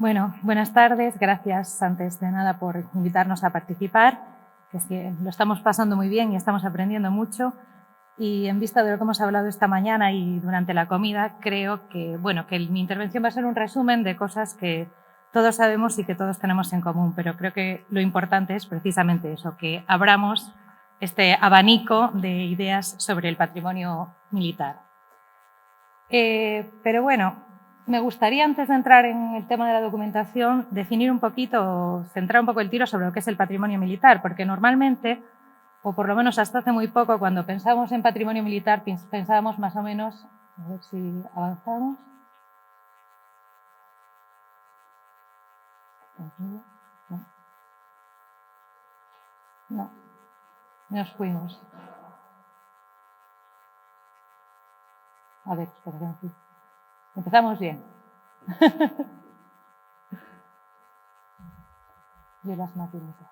Bueno, buenas tardes. Gracias antes de nada por invitarnos a participar, que es que lo estamos pasando muy bien y estamos aprendiendo mucho. Y en vista de lo que hemos hablado esta mañana y durante la comida, creo que, que mi intervención va a ser un resumen de cosas que todos sabemos y que todos tenemos en común, pero creo que lo importante es precisamente eso, que abramos este abanico de ideas sobre el patrimonio militar. Pero bueno, me gustaría, antes de entrar en el tema de la documentación, definir un poquito, centrar un poco el tiro sobre lo que es el patrimonio militar, porque normalmente, o por lo menos hasta hace muy poco, cuando pensábamos en patrimonio militar, pensábamos más o menos, a ver si avanzamos. No, nos fuimos. A ver, espera, empezamos bien. Y las maquinitas.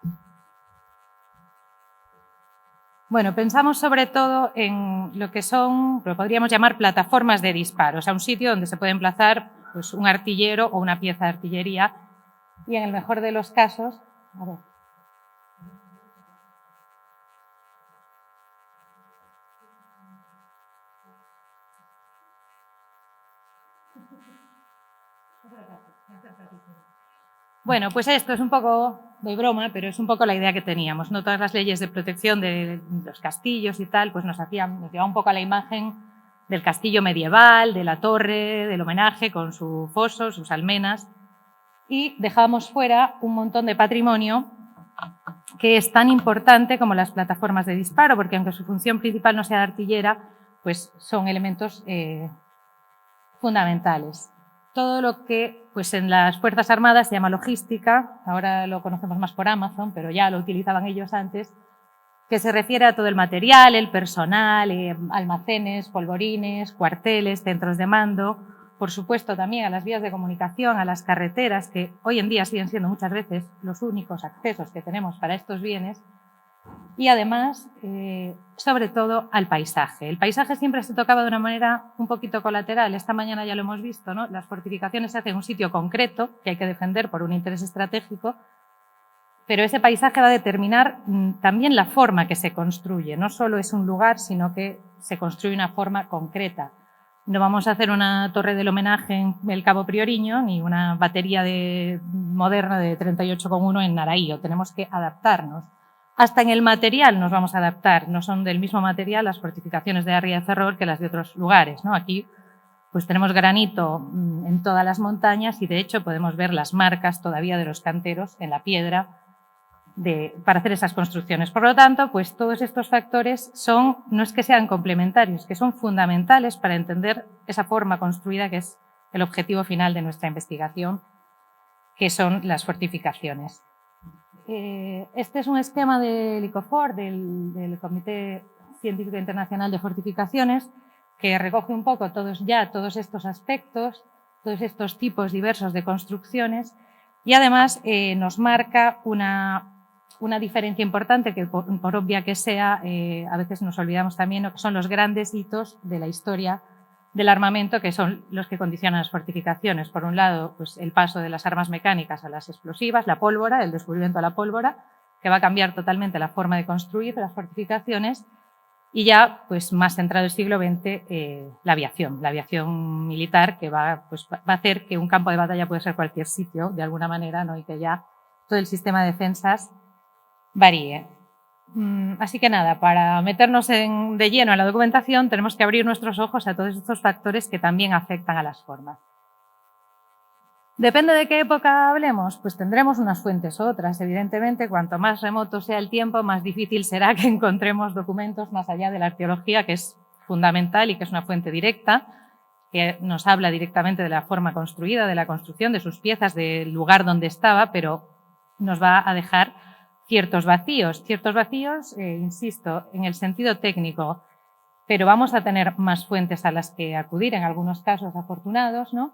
Bueno, pensamos sobre todo en lo que son, lo podríamos llamar plataformas de disparo, o sea, un sitio donde se puede emplazar pues, un artillero o una pieza de artillería y en el mejor de los casos, a ver. Bueno, pues esto es un poco de broma, pero es un poco la idea que teníamos, ¿no? Todas las leyes de protección de los castillos y tal, pues nos llevaba un poco a la imagen del castillo medieval, de la torre, del homenaje con su foso, sus almenas, y dejábamos fuera un montón de patrimonio que es tan importante como las plataformas de disparo, porque aunque su función principal no sea de artillera, pues son elementos fundamentales. Todo lo que pues en las Fuerzas Armadas se llama logística, ahora lo conocemos más por Amazon, pero ya lo utilizaban ellos antes, que se refiere a todo el material, el personal, almacenes, polvorines, cuarteles, centros de mando, por supuesto también a las vías de comunicación, a las carreteras, que hoy en día siguen siendo muchas veces los únicos accesos que tenemos para estos bienes, y además, sobre todo, al paisaje. El paisaje siempre se tocaba de una manera un poquito colateral. Esta mañana ya lo hemos visto, ¿no? Las fortificaciones se hacen en un sitio concreto que hay que defender por un interés estratégico, pero ese paisaje va a determinar también la forma que se construye. No solo es un lugar, sino que se construye una forma concreta. No vamos a hacer una torre del homenaje en el Cabo Prioriño ni una batería moderna de 38,1 en Naraío. Tenemos que adaptarnos. Hasta en el material nos vamos a adaptar. No son del mismo material las fortificaciones de Arria de Ferrol que las de otros lugares, ¿no? Aquí pues tenemos granito en todas las montañas y de hecho podemos ver las marcas todavía de los canteros en la piedra para hacer esas construcciones. Por lo tanto, pues todos estos factores no es que sean complementarios, que son fundamentales para entender esa forma construida que es el objetivo final de nuestra investigación, que son las fortificaciones. Este es un esquema del ICOFOR, del Comité Científico Internacional de Fortificaciones, que recoge un poco todos estos aspectos, todos estos tipos diversos de construcciones y además nos marca una diferencia importante que por obvia que sea, a veces nos olvidamos también, que son los grandes hitos de la historia del armamento, que son los que condicionan las fortificaciones. Por un lado, pues el paso de las armas mecánicas a las explosivas, la pólvora, el descubrimiento de la pólvora, que va a cambiar totalmente la forma de construir las fortificaciones, y ya, pues más centrado el siglo XX, la aviación militar, que va a hacer que un campo de batalla puede ser cualquier sitio, de alguna manera, ¿no? Y que ya todo el sistema de defensas varíe. Así que nada, para meternos de lleno en la documentación tenemos que abrir nuestros ojos a todos estos factores que también afectan a las formas. Depende de qué época hablemos, pues tendremos unas fuentes u otras. Evidentemente, cuanto más remoto sea el tiempo, más difícil será que encontremos documentos más allá de la arqueología, que es fundamental y que es una fuente directa, que nos habla directamente de la forma construida, de la construcción, de sus piezas, del lugar donde estaba, pero nos va a dejar ciertos vacíos, insisto, en el sentido técnico, pero vamos a tener más fuentes a las que acudir, en algunos casos afortunados, ¿no?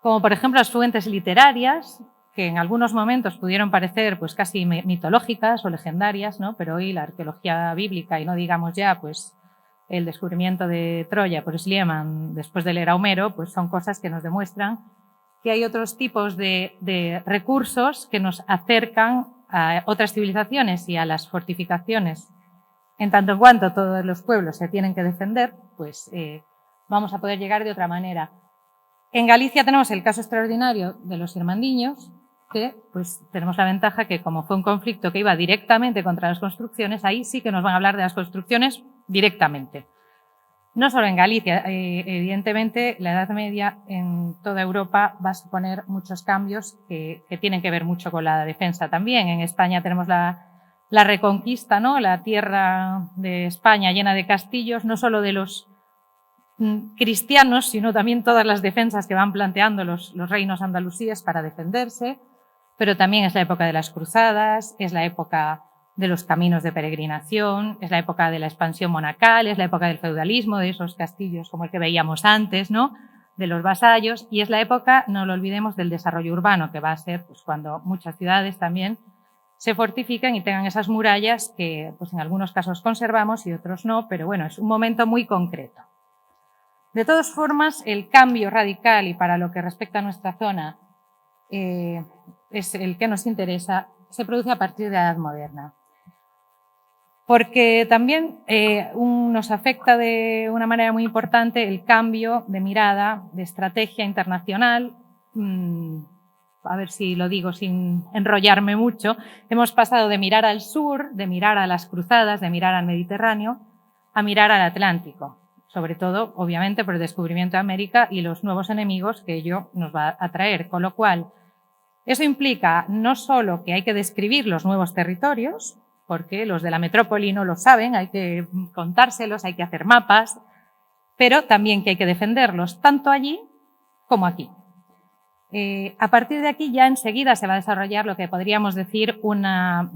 Como por ejemplo las fuentes literarias, que en algunos momentos pudieron parecer pues casi mitológicas o legendarias, ¿no? Pero hoy la arqueología bíblica, y no digamos ya pues el descubrimiento de Troya por Schliemann después de leer a Homero, pues son cosas que nos demuestran que hay otros tipos de recursos que nos acercan a otras civilizaciones y a las fortificaciones. En tanto en cuanto todos los pueblos se tienen que defender, pues vamos a poder llegar de otra manera. En Galicia tenemos el caso extraordinario de los irmandiños, que pues tenemos la ventaja que como fue un conflicto que iba directamente contra las construcciones, ahí sí que nos van a hablar de las construcciones directamente. No solo en Galicia, evidentemente la Edad Media en toda Europa va a suponer muchos cambios que tienen que ver mucho con la defensa también. En España tenemos la Reconquista, ¿no? La tierra de España llena de castillos, no solo de los cristianos, sino también todas las defensas que van planteando los reinos andalusíes para defenderse, pero también es la época de las cruzadas, es la época de los caminos de peregrinación, es la época de la expansión monacal, es la época del feudalismo, de esos castillos como el que veíamos antes, ¿no? De los vasallos, y es la época, no lo olvidemos, del desarrollo urbano, que va a ser pues, cuando muchas ciudades también se fortifican y tengan esas murallas que pues, en algunos casos conservamos y otros no, pero bueno, es un momento muy concreto. De todas formas, el cambio radical, y para lo que respecta a nuestra zona, es el que nos interesa, se produce a partir de la Edad Moderna. Porque también nos afecta de una manera muy importante el cambio de mirada, de estrategia internacional. A ver si lo digo sin enrollarme mucho. Hemos pasado de mirar al sur, de mirar a las cruzadas, de mirar al Mediterráneo, a mirar al Atlántico. Sobre todo, obviamente, por el descubrimiento de América y los nuevos enemigos que ello nos va a traer. Con lo cual, eso implica no solo que hay que describir los nuevos territorios, porque los de la metrópoli no lo saben, hay que contárselos, hay que hacer mapas, pero también que hay que defenderlos, tanto allí como aquí. A partir de aquí ya enseguida se va a desarrollar lo que podríamos decir una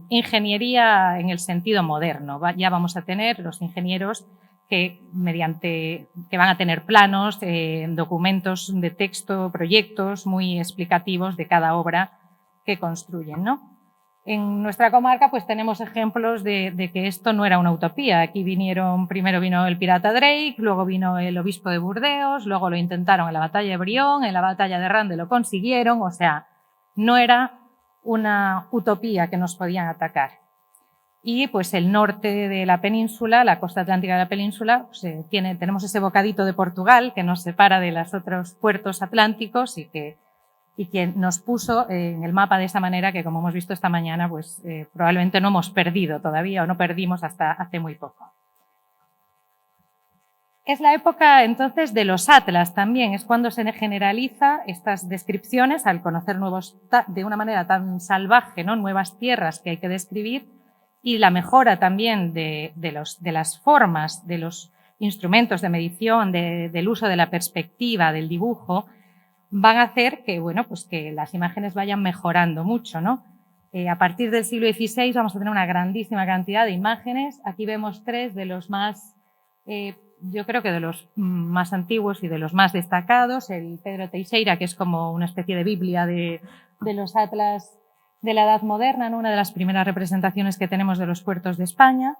ingeniería en el sentido moderno. Ya vamos a tener los ingenieros que van a tener planos, documentos de texto, proyectos muy explicativos de cada obra que construyen, ¿no? En nuestra comarca pues tenemos ejemplos de que esto no era una utopía. Aquí primero vino el pirata Drake, luego vino el obispo de Burdeos, luego lo intentaron en la batalla de Brión, en la batalla de Rande lo consiguieron, o sea, no era una utopía que nos podían atacar. Y pues el norte de la península, la costa atlántica de la península, pues, tenemos ese bocadito de Portugal que nos separa de los otros puertos atlánticos y que nos puso en el mapa de esta manera que, como hemos visto esta mañana, pues probablemente no hemos perdido todavía o no perdimos hasta hace muy poco. Es la época entonces de los atlas también, es cuando se generaliza estas descripciones al conocer de una manera tan salvaje, ¿no? Nuevas tierras que hay que describir, y la mejora también de las formas, de los instrumentos de medición, del uso de la perspectiva, del dibujo, van a hacer que, bueno, pues que las imágenes vayan mejorando mucho, ¿no? A partir del siglo XVI vamos a tener una grandísima cantidad de imágenes. Aquí vemos tres de los más, yo creo que de los más antiguos y de los más destacados. El Pedro Teixeira, que es como una especie de biblia de los atlas de la Edad Moderna, ¿no? Una de las primeras representaciones que tenemos de los puertos de España.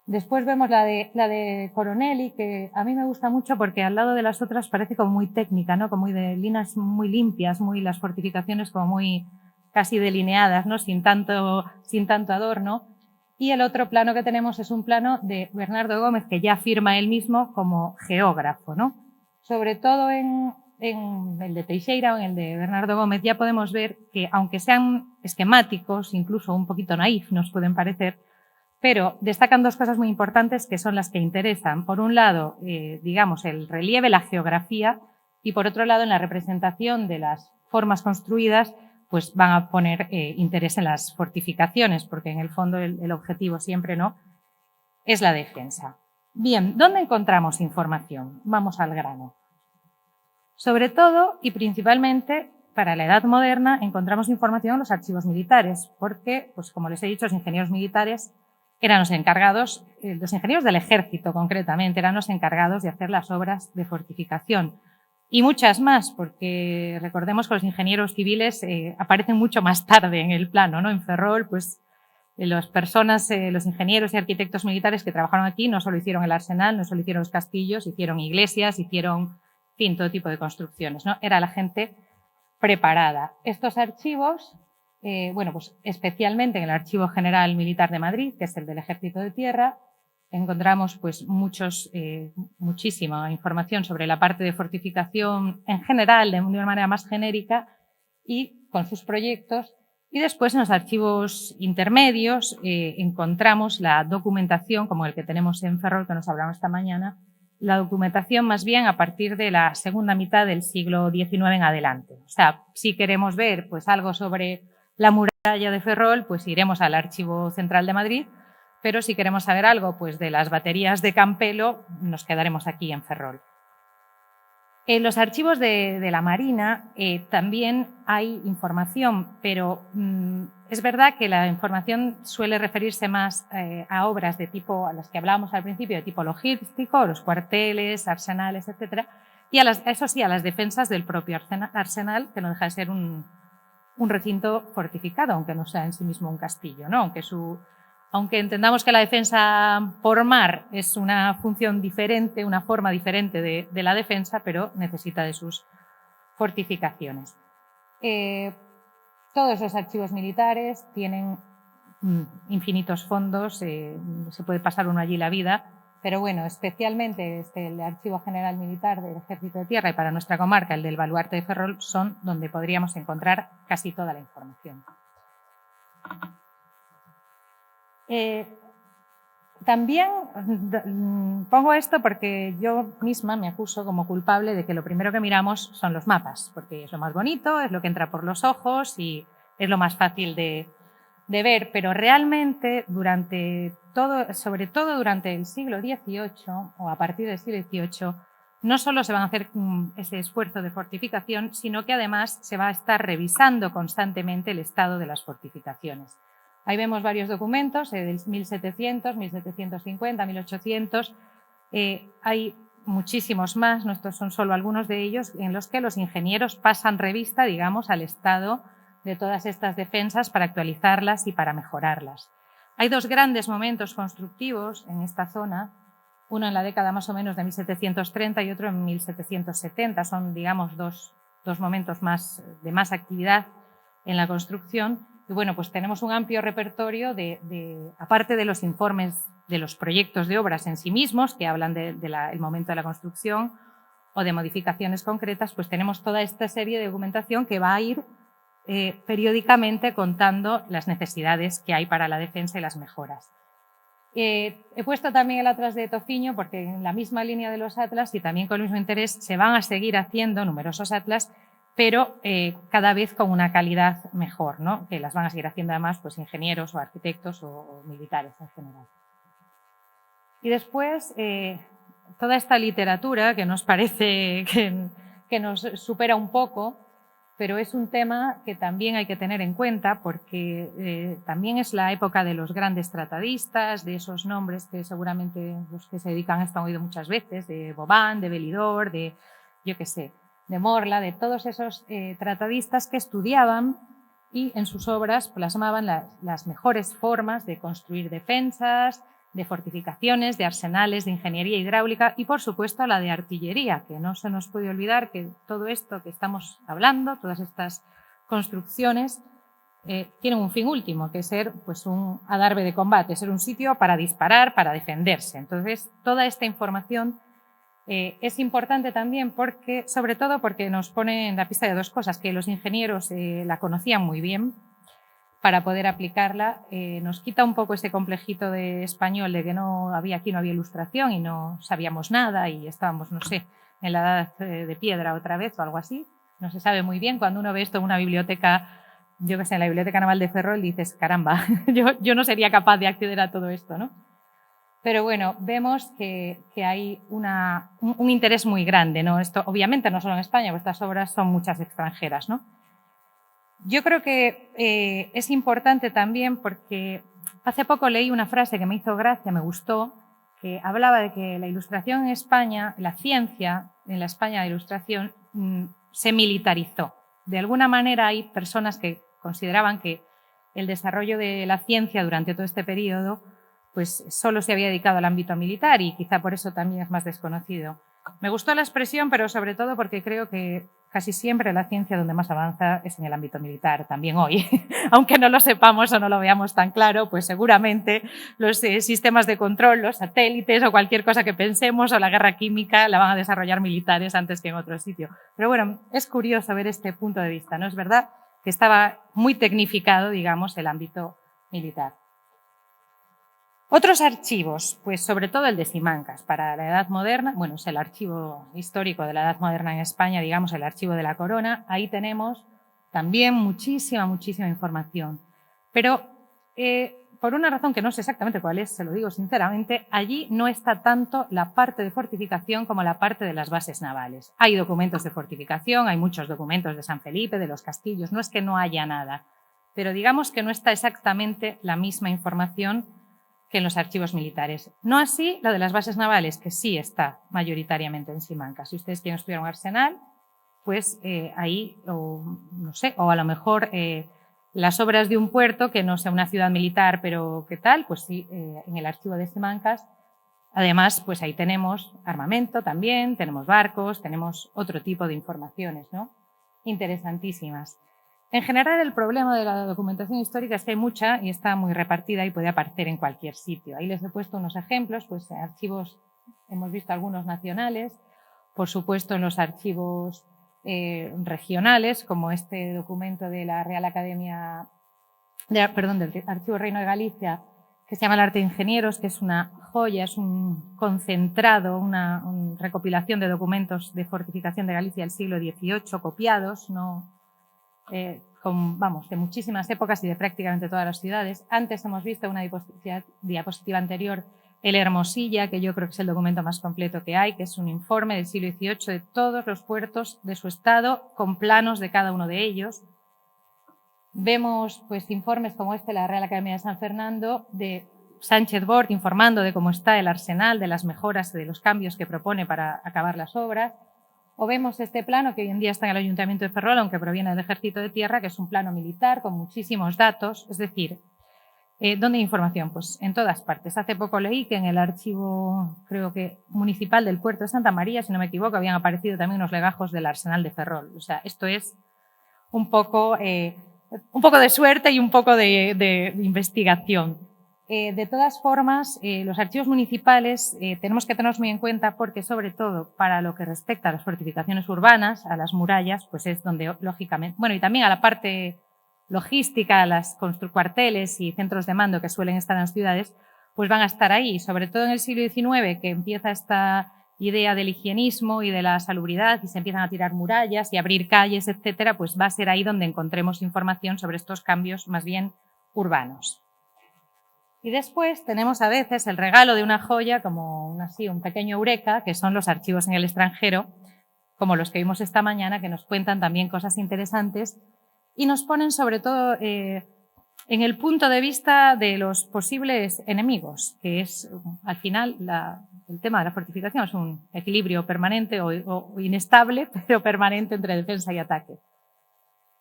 Después vemos la de Coronelli, que a mí me gusta mucho porque al lado de las otras parece como muy técnica, ¿no? Como muy de líneas muy limpias, las fortificaciones como muy casi delineadas, ¿no? Sin tanto adorno. Y el otro plano que tenemos es un plano de Bernardo Gómez, que ya firma él mismo como geógrafo, ¿no? Sobre todo en el de Teixeira o en el de Bernardo Gómez ya podemos ver que, aunque sean esquemáticos, incluso un poquito naif nos pueden parecer, pero destacan dos cosas muy importantes que son las que interesan. Por un lado, digamos, el relieve, la geografía, y por otro lado, en la representación de las formas construidas, pues van a poner interés en las fortificaciones, porque en el fondo el objetivo siempre, ¿no?, es la defensa. Bien, ¿dónde encontramos información? Vamos al grano. Sobre todo y principalmente para la Edad Moderna encontramos información en los archivos militares, porque, pues como les he dicho, los ingenieros militares eran los encargados, los ingenieros del ejército concretamente, eran los encargados de hacer las obras de fortificación. Y muchas más, porque recordemos que los ingenieros civiles aparecen mucho más tarde en el plano, ¿no? En Ferrol, pues los ingenieros y arquitectos militares que trabajaron aquí no solo hicieron el arsenal, no solo hicieron los castillos, hicieron iglesias, hicieron en fin, todo tipo de construcciones, ¿no? Era la gente preparada. Estos archivos, bueno, pues especialmente en el Archivo General Militar de Madrid, que es el del Ejército de Tierra, encontramos pues muchísima información sobre la parte de fortificación en general, de una manera más genérica y con sus proyectos. Y después en los archivos intermedios encontramos la documentación, como el que tenemos en Ferrol, que nos hablamos esta mañana, la documentación más bien a partir de la segunda mitad del siglo XIX en adelante. O sea, si queremos ver pues algo sobre la muralla de Ferrol, pues iremos al Archivo Central de Madrid, pero si queremos saber algo pues de las baterías de Campelo, nos quedaremos aquí en Ferrol. En los archivos de la Marina también hay información, pero es verdad que la información suele referirse más a obras de tipo, a las que hablábamos al principio, de tipo logístico, los cuarteles, arsenales, etcétera, y eso sí, a las defensas del propio arsenal, que no deja de ser un recinto fortificado, aunque no sea en sí mismo un castillo, ¿no? Aunque entendamos que la defensa por mar es una función diferente, una forma diferente de la defensa, pero necesita de sus fortificaciones. Todos los archivos militares tienen infinitos fondos, se puede pasar uno allí la vida, pero bueno, especialmente el Archivo General Militar del Ejército de Tierra y para nuestra comarca, el del Baluarte de Ferrol, son donde podríamos encontrar casi toda la información. También pongo esto porque yo misma me acuso como culpable de que lo primero que miramos son los mapas, porque es lo más bonito, es lo que entra por los ojos y es lo más fácil de ver, pero realmente sobre todo durante el siglo XVIII o a partir del siglo XVIII, no solo se van a hacer ese esfuerzo de fortificación, sino que además se va a estar revisando constantemente el estado de las fortificaciones. Ahí vemos varios documentos del 1700, 1750, 1800. Hay muchísimos más, estos son solo algunos de ellos, en los que los ingenieros pasan revista, digamos, al estado de todas estas defensas para actualizarlas y para mejorarlas. Hay dos grandes momentos constructivos en esta zona, uno en la década más o menos de 1730 y otro en 1770. Son, digamos, dos momentos de más actividad en la construcción. Y bueno, pues tenemos un amplio repertorio aparte de los informes de los proyectos de obras en sí mismos, que hablan del momento de la construcción o de modificaciones concretas, pues tenemos toda esta serie de documentación que va a ir periódicamente contando las necesidades que hay para la defensa y las mejoras. He puesto también el atlas de Tofiño porque en la misma línea de los atlas y también con el mismo interés se van a seguir haciendo numerosos atlas, pero cada vez con una calidad mejor, ¿no? Que las van a seguir haciendo además pues, ingenieros o arquitectos o militares en general. Y después, toda esta literatura que nos parece que nos supera un poco, pero es un tema que también hay que tener en cuenta porque también es la época de los grandes tratadistas, de esos nombres que seguramente los que se dedican a esto han oído muchas veces, de Vauban, de Belidor, de yo qué sé, de Morla, de todos esos tratadistas que estudiaban y en sus obras plasmaban las mejores formas de construir defensas, de fortificaciones, de arsenales, de ingeniería hidráulica y, por supuesto, la de artillería, que no se nos puede olvidar que todo esto que estamos hablando, todas estas construcciones, tienen un fin último, que es ser pues, un adarve de combate, ser un sitio para disparar, para defenderse. Entonces, toda esta información es importante también sobre todo porque nos pone en la pista de dos cosas, que los ingenieros la conocían muy bien para poder aplicarla, nos quita un poco ese complejito de español de que aquí no había ilustración y no sabíamos nada y estábamos, no sé, en la edad de piedra otra vez o algo así. No se sabe muy bien. Cuando uno ve esto en una biblioteca, yo que sé, en la Biblioteca Naval de Ferrol, dices, caramba, yo no sería capaz de acceder a todo esto, ¿no? Pero bueno, vemos que hay un interés muy grande, ¿no? Esto, obviamente, no solo en España, porque estas obras son muchas extranjeras, ¿no? Yo creo que es importante también porque hace poco leí una frase que me hizo gracia, me gustó, que hablaba de que la ilustración en España, la ciencia en la España de ilustración, se militarizó. De alguna manera hay personas que consideraban que el desarrollo de la ciencia durante todo este periodo pues solo se había dedicado al ámbito militar y quizá por eso también es más desconocido. Me gustó la expresión, pero sobre todo porque creo que casi siempre la ciencia donde más avanza es en el ámbito militar, también hoy. Aunque no lo sepamos o no lo veamos tan claro, pues seguramente los sistemas de control, los satélites o cualquier cosa que pensemos o la guerra química la van a desarrollar militares antes que en otro sitio. Pero bueno, es curioso ver este punto de vista, ¿no? Es verdad que estaba muy tecnificado, digamos, el ámbito militar. Otros archivos, pues sobre todo el de Simancas, para la Edad Moderna, bueno, es el archivo histórico de la Edad Moderna en España, digamos, el archivo de la Corona, ahí tenemos también muchísima información. Pero por una razón que no sé exactamente cuál es, se lo digo sinceramente, allí no está tanto la parte de fortificación como la parte de las bases navales. Hay documentos de fortificación, hay muchos documentos de San Felipe, de los castillos, no es que no haya nada, pero digamos que no está exactamente la misma información que en los archivos militares. No así la de las bases navales, que sí está mayoritariamente en Simancas. Si ustedes quieren estudiar un arsenal, pues ahí, o no sé, o a lo mejor las obras de un puerto, que no sea una ciudad militar, pero qué tal, pues sí, en el archivo de Simancas. Además, pues ahí tenemos armamento también, tenemos barcos, tenemos otro tipo de informaciones, ¿no? Interesantísimas. En general, el problema de la documentación histórica es que hay mucha y está muy repartida y puede aparecer en cualquier sitio. Ahí les he puesto unos ejemplos, pues en archivos hemos visto algunos nacionales, por supuesto en los archivos regionales, como este documento de la Real Academia, del Archivo Reino de Galicia, que se llama El Arte de Ingenieros, que es una joya, es un concentrado, una recopilación de documentos de fortificación de Galicia del siglo XVIII, copiados, no de muchísimas épocas y de prácticamente todas las ciudades. Antes hemos visto una diapositiva anterior, el Hermosilla, que yo creo que es el documento más completo que hay, que es un informe del siglo XVIII de todos los puertos de su estado, con planos de cada uno de ellos. Vemos pues informes como este de la Real Academia de San Fernando, de Sánchez Bort, informando de cómo está el arsenal, de las mejoras, de los cambios que propone para acabar las obras. O vemos este plano que hoy en día está en el Ayuntamiento de Ferrol, aunque proviene del Ejército de Tierra, que es un plano militar con muchísimos datos. Es decir, ¿dónde hay información? Pues en todas partes. Hace poco leí que en el archivo, creo que municipal del puerto de Santa María, si no me equivoco, habían aparecido también unos legajos del arsenal de Ferrol. O sea, esto es un poco de suerte y un poco de investigación. De todas formas, los archivos municipales tenemos que tenerlos muy en cuenta porque, sobre todo, para lo que respecta a las fortificaciones urbanas, a las murallas, pues es donde, lógicamente, bueno, y también a la parte logística, a los cuarteles y centros de mando que suelen estar en las ciudades, pues van a estar ahí. Sobre todo en el siglo XIX, que empieza esta idea del higienismo y de la salubridad y se empiezan a tirar murallas y abrir calles, etcétera, pues va a ser ahí donde encontremos información sobre estos cambios más bien urbanos. Y después tenemos a veces el regalo de una joya, como un pequeño eureka, que son los archivos en el extranjero, como los que vimos esta mañana, que nos cuentan también cosas interesantes y nos ponen sobre todo en el punto de vista de los posibles enemigos, que es al final el tema de la fortificación, es un equilibrio permanente o inestable, pero permanente entre defensa y ataque.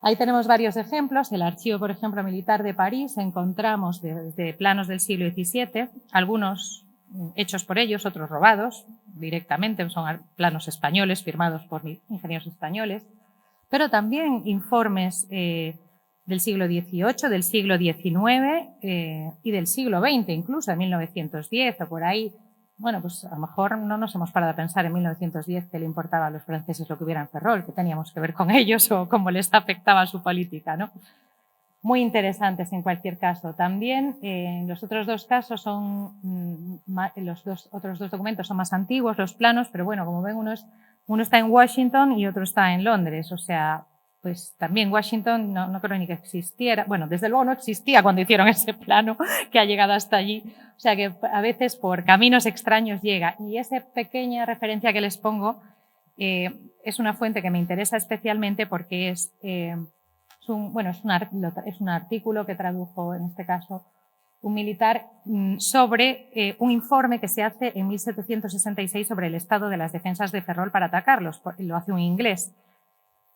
Ahí tenemos varios ejemplos. El archivo, por ejemplo, militar de París, encontramos desde planos del siglo XVII, algunos hechos por ellos, otros robados directamente, son planos españoles firmados por ingenieros españoles, pero también informes del siglo XVIII, del siglo XIX y del siglo XX, incluso de 1910 o por ahí. Bueno, pues a lo mejor no nos hemos parado a pensar en 1910 que le importaba a los franceses lo que hubiera en Ferrol, que teníamos que ver con ellos o cómo les afectaba su política, ¿no? Muy interesantes en cualquier caso. También los otros dos casos son, otros dos documentos son más antiguos, los planos, pero bueno, como ven, uno está en Washington y otro está en Londres, o sea, pues también Washington no creo ni que existiera, bueno, desde luego no existía cuando hicieron ese plano que ha llegado hasta allí, o sea que a veces por caminos extraños llega. Y esa pequeña referencia que les pongo es una fuente que me interesa especialmente porque es un artículo que tradujo en este caso un militar sobre un informe que se hace en 1766 sobre el estado de las defensas de Ferrol para atacarlos, lo hace un inglés.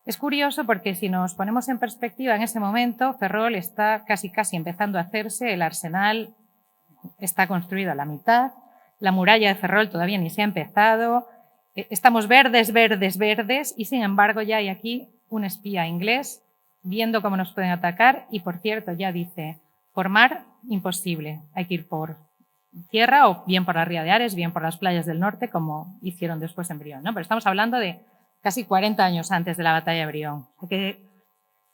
Es curioso porque si nos ponemos en perspectiva en ese momento, Ferrol está casi empezando a hacerse, el arsenal está construido a la mitad, la muralla de Ferrol todavía ni se ha empezado, estamos verdes, verdes, verdes, y sin embargo ya hay aquí un espía inglés viendo cómo nos pueden atacar y, por cierto, ya dice, por mar, imposible, hay que ir por tierra o bien por la ría de Ares, bien por las playas del norte, como hicieron después en Brión, ¿no? Pero estamos hablando de casi 40 años antes de la batalla de Brión. Que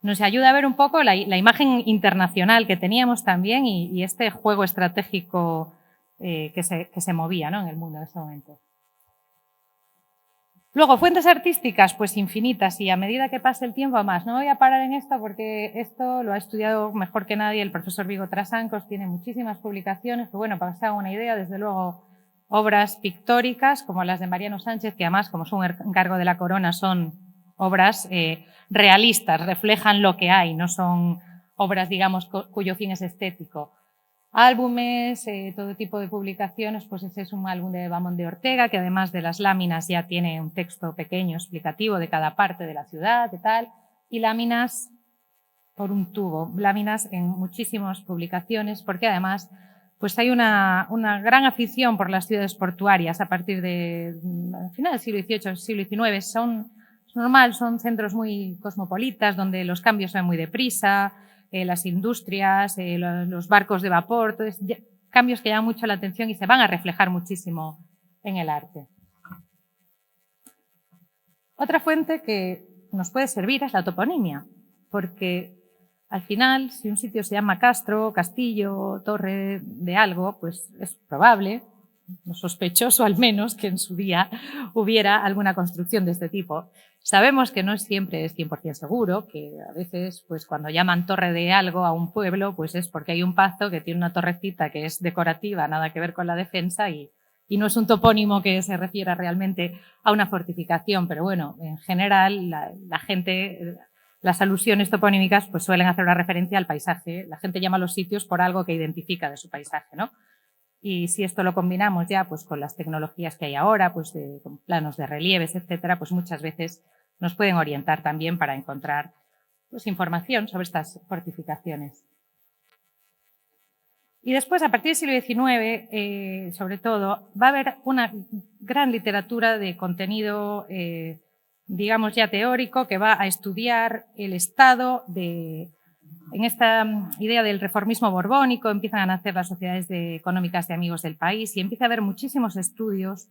nos ayuda a ver un poco la imagen internacional que teníamos también y este juego estratégico que se movía, ¿no?, en el mundo en ese momento. Luego, fuentes artísticas, pues infinitas, y a medida que pase el tiempo más. No voy a parar en esto porque esto lo ha estudiado mejor que nadie el profesor Vigo Trasancos, tiene muchísimas publicaciones, pero bueno, para que se haga una idea, desde luego, obras pictóricas como las de Mariano Sánchez, que además, como son un encargo de la corona, son obras realistas, reflejan lo que hay, no son obras, digamos, cuyo fin es estético. Álbumes, todo tipo de publicaciones, pues ese es un álbum de Bamón de Ortega, que además de las láminas ya tiene un texto pequeño explicativo de cada parte de la ciudad y tal, y láminas por un tubo, láminas en muchísimas publicaciones, porque además pues hay una gran afición por las ciudades portuarias a partir de final del siglo XVIII, siglo XIX, es normal, son centros muy cosmopolitas, donde los cambios se van muy deprisa, las industrias, los barcos de vapor, todos cambios que llaman mucho la atención y se van a reflejar muchísimo en el arte. Otra fuente que nos puede servir es la toponimia, porque al final, si un sitio se llama Castro, Castillo, Torre de algo, pues es probable, sospechoso al menos, que en su día hubiera alguna construcción de este tipo. Sabemos que no siempre es 100% seguro, que a veces pues cuando llaman torre de algo a un pueblo, pues es porque hay un pazo que tiene una torrecita que es decorativa, nada que ver con la defensa y no es un topónimo que se refiera realmente a una fortificación, pero bueno, en general la gente, las alusiones toponímicas pues suelen hacer una referencia al paisaje, la gente llama a los sitios por algo que identifica de su paisaje, ¿no? Y si esto lo combinamos ya pues con las tecnologías que hay ahora, pues con planos de relieves, etcétera, pues muchas veces nos pueden orientar también para encontrar pues, información sobre estas fortificaciones. Y después, a partir del siglo XIX, sobre todo, va a haber una gran literatura de contenido, digamos ya teórico, que va a estudiar el estado en esta idea del reformismo borbónico, empiezan a nacer las sociedades económicas de amigos del país y empieza a haber muchísimos estudios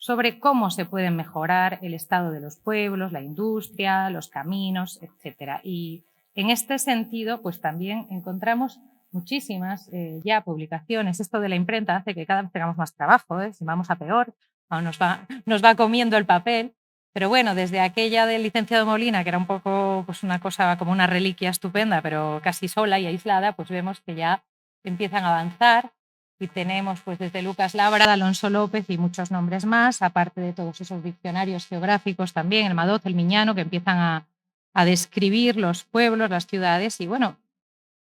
sobre cómo se puede mejorar el estado de los pueblos, la industria, los caminos, etc. Y en este sentido, pues también encontramos muchísimas ya publicaciones. Esto de la imprenta hace que cada vez tengamos más trabajo, si vamos a peor, nos va comiendo el papel. Pero bueno, desde aquella del licenciado Molina, que era un poco pues una cosa como una reliquia estupenda, pero casi sola y aislada, pues vemos que ya empiezan a avanzar y tenemos pues desde Lucas Labra, Alonso López y muchos nombres más, aparte de todos esos diccionarios geográficos también, el Madoz, el Miñano, que empiezan a describir los pueblos, las ciudades y bueno,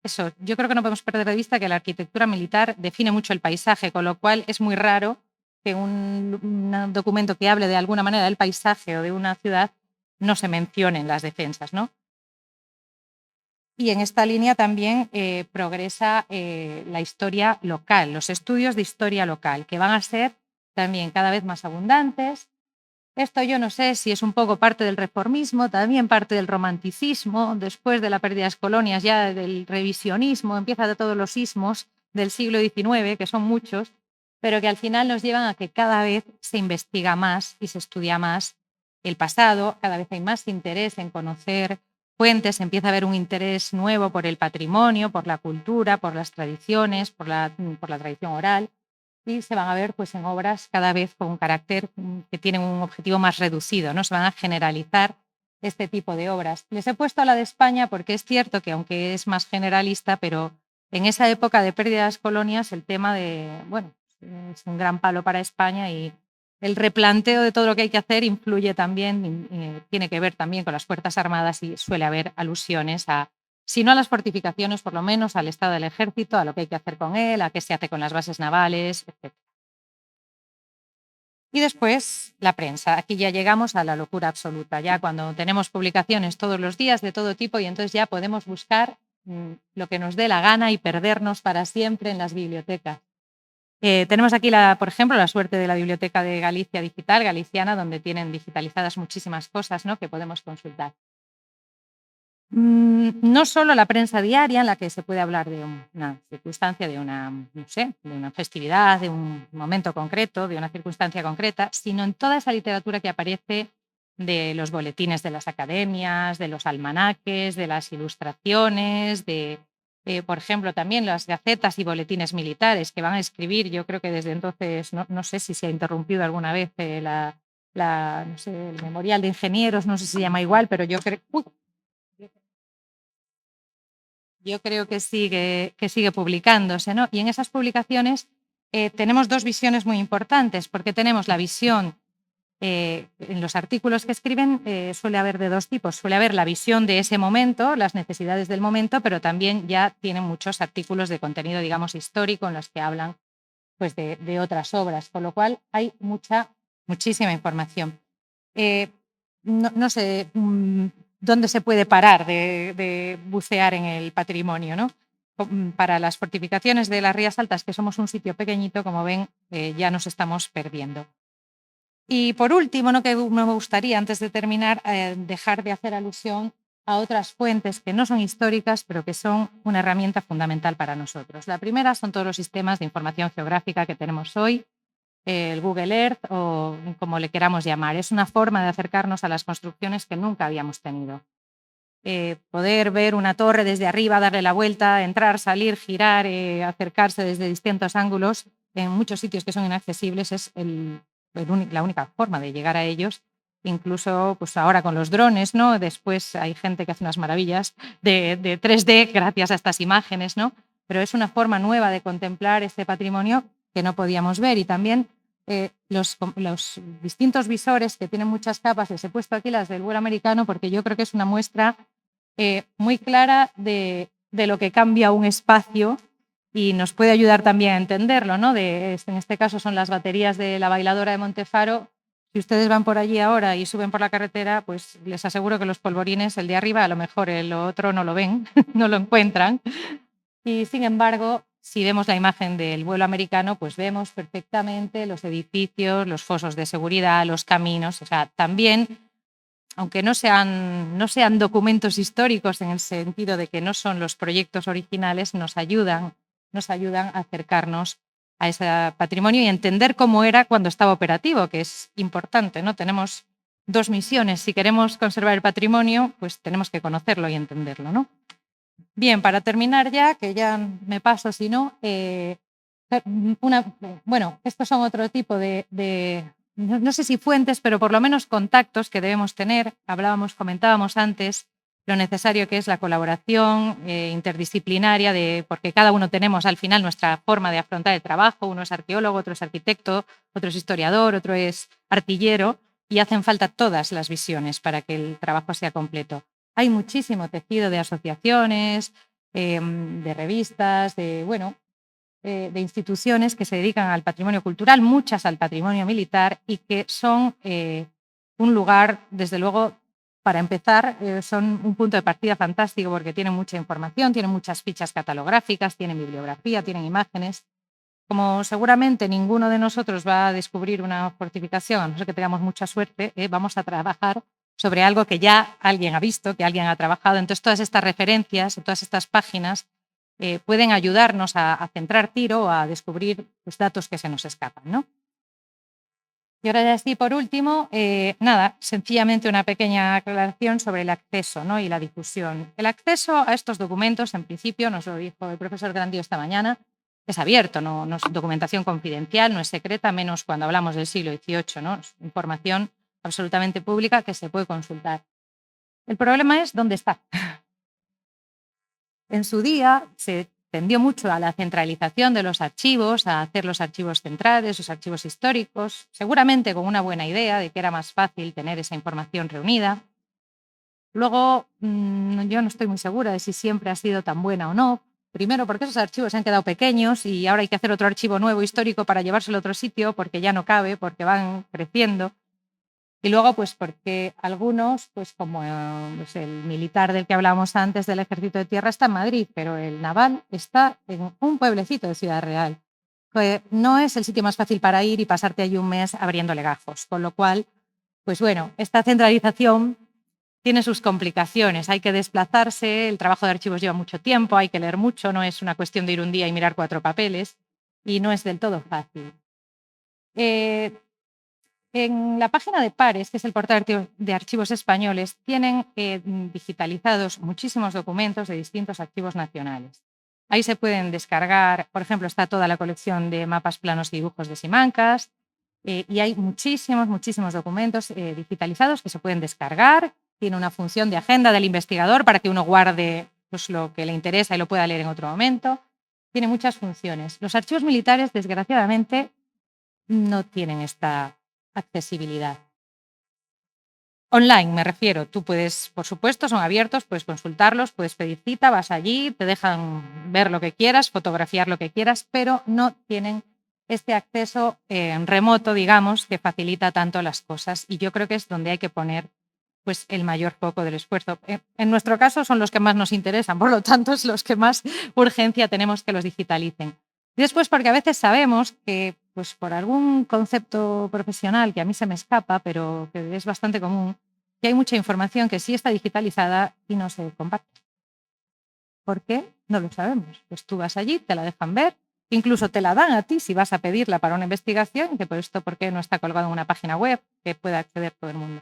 eso, yo creo que no podemos perder de vista que la arquitectura militar define mucho el paisaje, con lo cual es muy raro que un documento que hable de alguna manera del paisaje o de una ciudad no se mencionen las defensas, ¿no? Y en esta línea también progresa la historia local, los estudios de historia local, que van a ser también cada vez más abundantes. Esto yo no sé si es un poco parte del reformismo, también parte del romanticismo, después de la pérdida de las colonias, ya del revisionismo, empieza de todos los sismos del siglo XIX, que son muchos, pero que al final nos llevan a que cada vez se investiga más y se estudia más el pasado, cada vez hay más interés en conocer fuentes, empieza a haber un interés nuevo por el patrimonio, por la cultura, por las tradiciones, por la tradición oral y se van a ver pues, en obras cada vez con un carácter que tienen un objetivo más reducido, ¿no? Se van a generalizar este tipo de obras. Les he puesto a la de España porque es cierto que aunque es más generalista, pero en esa época de pérdida de las colonias el tema bueno, es un gran palo para España y el replanteo de todo lo que hay que hacer influye también, tiene que ver también con las Fuerzas Armadas y suele haber alusiones a si no a las fortificaciones, por lo menos al estado del ejército, a lo que hay que hacer con él, a qué se hace con las bases navales, etc. Y después la prensa. Aquí ya llegamos a la locura absoluta, ya cuando tenemos publicaciones todos los días de todo tipo y entonces ya podemos buscar lo que nos dé la gana y perdernos para siempre en las bibliotecas. Tenemos aquí, por ejemplo, la suerte de la Biblioteca de Galicia Digital, galiciana, donde tienen digitalizadas muchísimas cosas, ¿no?, que podemos consultar. No solo la prensa diaria, en la que se puede hablar de una circunstancia, de una, no sé, de una festividad, de un momento concreto, de una circunstancia concreta, sino en toda esa literatura que aparece de los boletines de las academias, de los almanaques, de las ilustraciones, por ejemplo, también las gacetas y boletines militares que van a escribir. Yo creo que desde entonces, no sé si se ha interrumpido alguna vez no sé, el Memorial de Ingenieros, no sé si se llama igual, pero yo creo... Yo creo que sigue publicándose, ¿no? Y en esas publicaciones tenemos dos visiones muy importantes, porque tenemos la visión, en los artículos que escriben suele haber de dos tipos. Suele haber la visión de ese momento, las necesidades del momento, pero también ya tienen muchos artículos de contenido, digamos, histórico en los que hablan, pues, de otras obras, con lo cual hay muchísima información. No sé dónde se puede parar de bucear en el patrimonio, ¿no? Para las fortificaciones de las Rías Altas, que somos un sitio pequeñito, como ven, ya nos estamos perdiendo. Y por último, no me gustaría, antes de terminar, dejar de hacer alusión a otras fuentes que no son históricas, pero que son una herramienta fundamental para nosotros. La primera son todos los sistemas de información geográfica que tenemos hoy, el Google Earth o como le queramos llamar. Es una forma de acercarnos a las construcciones que nunca habíamos tenido. Poder ver una torre desde arriba, darle la vuelta, entrar, salir, girar, acercarse desde distintos ángulos en muchos sitios que son inaccesibles es la única forma de llegar a ellos. Incluso pues ahora con los drones, ¿no? Después hay gente que hace unas maravillas de 3D gracias a estas imágenes, ¿no? Pero es una forma nueva de contemplar este patrimonio que no podíamos ver. Y también los distintos visores que tienen muchas capas, les he puesto aquí las del vuelo americano porque yo creo que es una muestra muy clara de lo que cambia un espacio y nos puede ayudar también a entenderlo, ¿no? En este caso son las baterías de la Bailadora de Montefaro. Si ustedes van por allí ahora y suben por la carretera, pues les aseguro que los polvorines, el de arriba, a lo mejor el otro no lo ven, no lo encuentran. Y sin embargo, si vemos la imagen del vuelo americano, pues vemos perfectamente los edificios, los fosos de seguridad, los caminos. O sea, también, aunque no sean documentos históricos en el sentido de que no son los proyectos originales, nos ayudan a acercarnos a ese patrimonio y entender cómo era cuando estaba operativo, que es importante, ¿no? Tenemos dos misiones. Si queremos conservar el patrimonio, pues tenemos que conocerlo y entenderlo, ¿no? Bien, para terminar ya, que ya me paso si no, bueno, estos son otro tipo no sé si fuentes, pero por lo menos contactos que debemos tener. Comentábamos antes lo necesario que es la colaboración interdisciplinaria, porque cada uno tenemos al final nuestra forma de afrontar el trabajo. Uno es arqueólogo, otro es arquitecto, otro es historiador, otro es artillero, y hacen falta todas las visiones para que el trabajo sea completo. Hay muchísimo tejido de asociaciones, de revistas, de instituciones que se dedican al patrimonio cultural, muchas al patrimonio militar, y que son un lugar, desde luego, para empezar, son un punto de partida fantástico porque tienen mucha información, tienen muchas fichas catalográficas, tienen bibliografía, tienen imágenes. Como seguramente ninguno de nosotros va a descubrir una fortificación, a no ser que tengamos mucha suerte, vamos a trabajar sobre algo que ya alguien ha visto, que alguien ha trabajado. Entonces, todas estas referencias, todas estas páginas pueden ayudarnos a centrar tiro o a descubrir los datos que se nos escapan, ¿no? Y ahora ya sí, por último, nada, sencillamente una pequeña aclaración sobre el acceso, ¿no?, y la difusión. El acceso a estos documentos, en principio, nos lo dijo el profesor Grandio esta mañana, es abierto, no es documentación confidencial, no es secreta, menos cuando hablamos del siglo XVIII, ¿no? Es información absolutamente pública que se puede consultar. El problema es dónde está. En su día se tendió mucho a la centralización de los archivos, a hacer los archivos centrales, los archivos históricos, seguramente con una buena idea de que era más fácil tener esa información reunida. Luego, yo no estoy muy segura de si siempre ha sido tan buena o no. Primero, porque esos archivos se han quedado pequeños y ahora hay que hacer otro archivo nuevo histórico para llevárselo a otro sitio porque ya no cabe, porque van creciendo. Y luego, pues porque algunos, pues como pues el militar del que hablábamos antes del Ejército de Tierra está en Madrid, pero el naval está en un pueblecito de Ciudad Real. no es el sitio más fácil para ir y pasarte allí un mes abriendo legajos, con lo cual, pues bueno, esta centralización tiene sus complicaciones, hay que desplazarse, el trabajo de archivos lleva mucho tiempo, hay que leer mucho, no es una cuestión de ir un día y mirar 4 papeles y no es del todo fácil. En la página de Pares, que es el portal de archivos españoles, tienen digitalizados muchísimos documentos de distintos archivos nacionales. Ahí se pueden descargar, por ejemplo, está toda la colección de mapas, planos y dibujos de Simancas, y hay muchísimos documentos digitalizados que se pueden descargar. Tiene una función de agenda del investigador para que uno guarde pues, lo que le interesa y lo pueda leer en otro momento. Tiene muchas funciones. Los archivos militares, desgraciadamente, no tienen esta accesibilidad. Online me refiero, tú puedes, por supuesto, son abiertos, puedes consultarlos, puedes pedir cita, vas allí, te dejan ver lo que quieras, fotografiar lo que quieras, pero no tienen este acceso remoto, digamos, que facilita tanto las cosas y yo creo que es donde hay que poner pues, el mayor foco del esfuerzo. En nuestro caso son los que más nos interesan, por lo tanto es los que más urgencia tenemos que los digitalicen. Y después porque a veces sabemos que pues por algún concepto profesional que a mí se me escapa, pero que es bastante común, que hay mucha información que sí está digitalizada y no se comparte. ¿Por qué? No lo sabemos. Pues tú vas allí, te la dejan ver, incluso te la dan a ti si vas a pedirla para una investigación, que por esto, ¿por qué no está colgado en una página web que pueda acceder todo el mundo?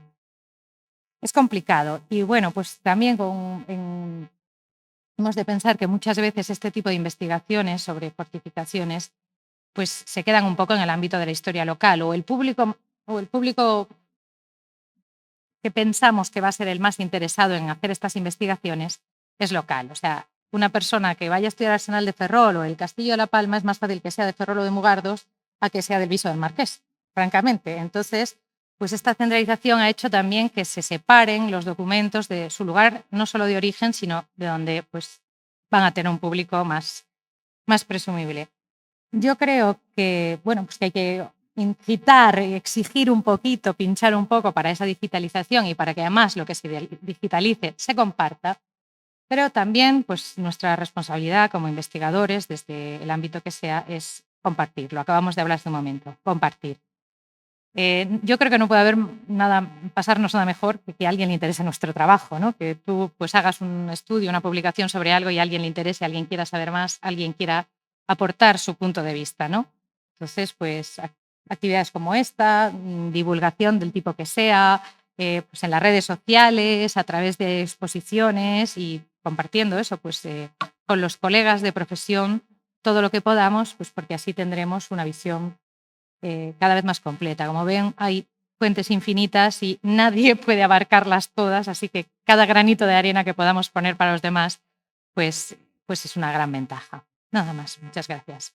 Es complicado. Y bueno, pues también hemos de pensar que muchas veces este tipo de investigaciones sobre fortificaciones pues se quedan un poco en el ámbito de la historia local o el público que pensamos que va a ser el más interesado en hacer estas investigaciones es local. O sea, una persona que vaya a estudiar el Arsenal de Ferrol o el Castillo de La Palma es más fácil que sea de Ferrol o de Mugardos a que sea del Viso del Marqués, francamente. Entonces, pues esta centralización ha hecho también que se separen los documentos de su lugar, no solo de origen, sino de donde pues, van a tener un público más presumible. Yo creo que, bueno, pues que hay que incitar y exigir un poquito, pinchar un poco para esa digitalización y para que además lo que se digitalice se comparta, pero también pues nuestra responsabilidad como investigadores desde el ámbito que sea es compartir. Lo acabamos de hablar hace un momento, compartir. Yo creo que no puede haber pasarnos nada mejor que a alguien le interese nuestro trabajo, ¿no? Que tú pues hagas un estudio, una publicación sobre algo y a alguien le interese, alguien quiera saber más, alguien quiera aportar su punto de vista, ¿no? Entonces, pues actividades como esta, divulgación del tipo que sea, pues en las redes sociales, a través de exposiciones y compartiendo eso pues, con los colegas de profesión todo lo que podamos, pues porque así tendremos una visión cada vez más completa. Como ven, hay fuentes infinitas y nadie puede abarcarlas todas, así que cada granito de arena que podamos poner para los demás, pues es una gran ventaja. Nada más. Muchas gracias.